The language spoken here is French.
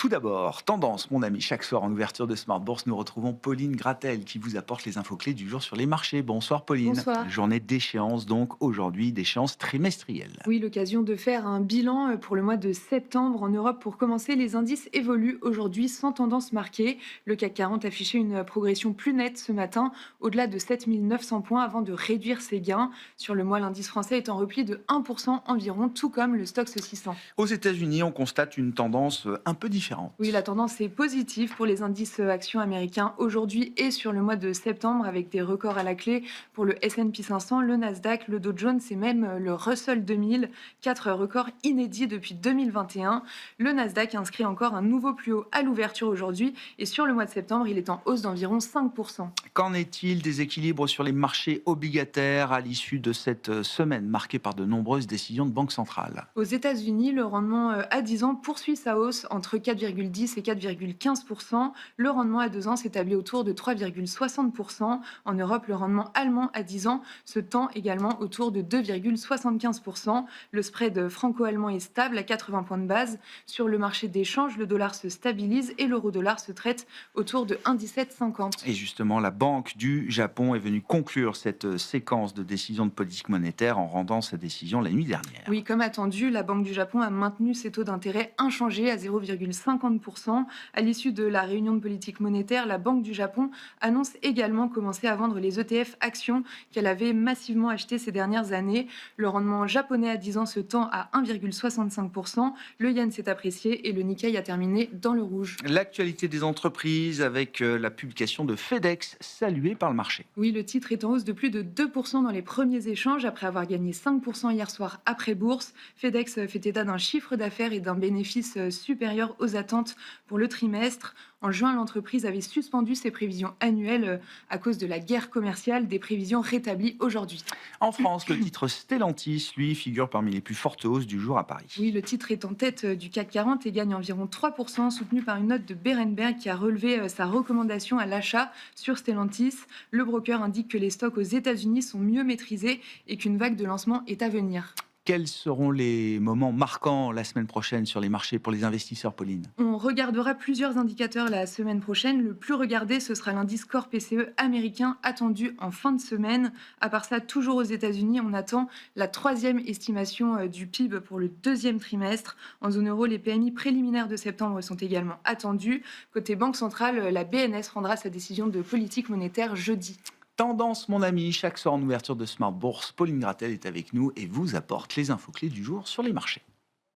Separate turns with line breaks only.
Tout d'abord, tendance, mon ami, chaque soir en ouverture de Smart Bourse, nous retrouvons Pauline Gratel qui vous apporte les infos clés du jour sur les marchés. Bonsoir Pauline.
Bonsoir.
Journée d'échéance donc aujourd'hui, d'échéance trimestrielle.
Oui, l'occasion de faire un bilan pour le mois de septembre en Europe. Pour commencer, les indices évoluent aujourd'hui sans tendance marquée. Le CAC 40 affichait une progression plus nette ce matin, au-delà de 7 900 points avant de réduire ses gains. Sur le mois, l'indice français est en repli de 1% environ, tout comme le Stoxx 600.
Aux États-Unis, on constate une tendance un peu
Oui, la
différente.
tendance est positive pour les indices actions américains aujourd'hui et sur le mois de septembre avec des records à la clé pour le S&P 500, le Nasdaq, le Dow Jones et même le Russell 2000, quatre records inédits depuis 2021. Le Nasdaq inscrit encore un nouveau plus haut à l'ouverture aujourd'hui et sur le mois de septembre, il est en hausse d'environ 5%.
Qu'en est-il des équilibres sur les marchés obligataires à l'issue de cette semaine marquée par de nombreuses décisions de banque centrale?
Aux États-Unis, le rendement à 10 ans poursuit sa hausse entre 4,10 et 4,15%. Le rendement à 2 ans s'établit autour de 3,60%. En Europe, le rendement allemand à 10 ans se tend également autour de 2,75%. Le spread franco-allemand est stable à 80 points de base. Sur le marché d'échange, le dollar se stabilise et l'euro-dollar se traite autour de 1,1750.
Et justement, la Banque du Japon est venue conclure cette séquence de décisions de politique monétaire en rendant sa décision la nuit dernière.
Oui, comme attendu, la Banque du Japon a maintenu ses taux d'intérêt inchangés à 0,50%. À l'issue de la réunion de politique monétaire, la Banque du Japon annonce également commencer à vendre les ETF actions qu'elle avait massivement achetées ces dernières années. Le rendement japonais à 10 ans se tend à 1,65%. Le yen s'est apprécié et le Nikkei a terminé dans le rouge.
L'actualité des entreprises avec la publication de FedEx saluée par le marché.
Oui, le titre est en hausse de plus de 2% dans les premiers échanges après avoir gagné 5% hier soir après bourse. FedEx fait état d'un chiffre d'affaires et d'un bénéfice supérieur aux attentes pour le trimestre. En juin, l'entreprise avait suspendu ses prévisions annuelles à cause de la guerre commerciale, des prévisions rétablies aujourd'hui.
En France, le titre Stellantis, lui, figure parmi les plus fortes hausses du jour à Paris.
Oui, le titre est en tête du CAC 40 et gagne environ 3%, soutenu par une note de Berenberg qui a relevé sa recommandation à l'achat sur Stellantis. Le broker indique que les stocks aux États-Unis sont mieux maîtrisés et qu'une vague de lancement est à venir.
Quels seront les moments marquants la semaine prochaine sur les marchés pour les investisseurs, Pauline?
On regardera plusieurs indicateurs la semaine prochaine. Le plus regardé, ce sera l'indice Core PCE américain attendu en fin de semaine. À part ça, toujours aux États-Unis, on attend la troisième estimation du PIB pour le deuxième trimestre. En zone euro, les PMI préliminaires de septembre sont également attendus. Côté Banque centrale, la BNS rendra sa décision de politique monétaire jeudi.
Tendance, mon ami, chaque soir en ouverture de Smart Bourse, Pauline Gratel est avec nous et vous apporte les infos clés du jour sur les marchés.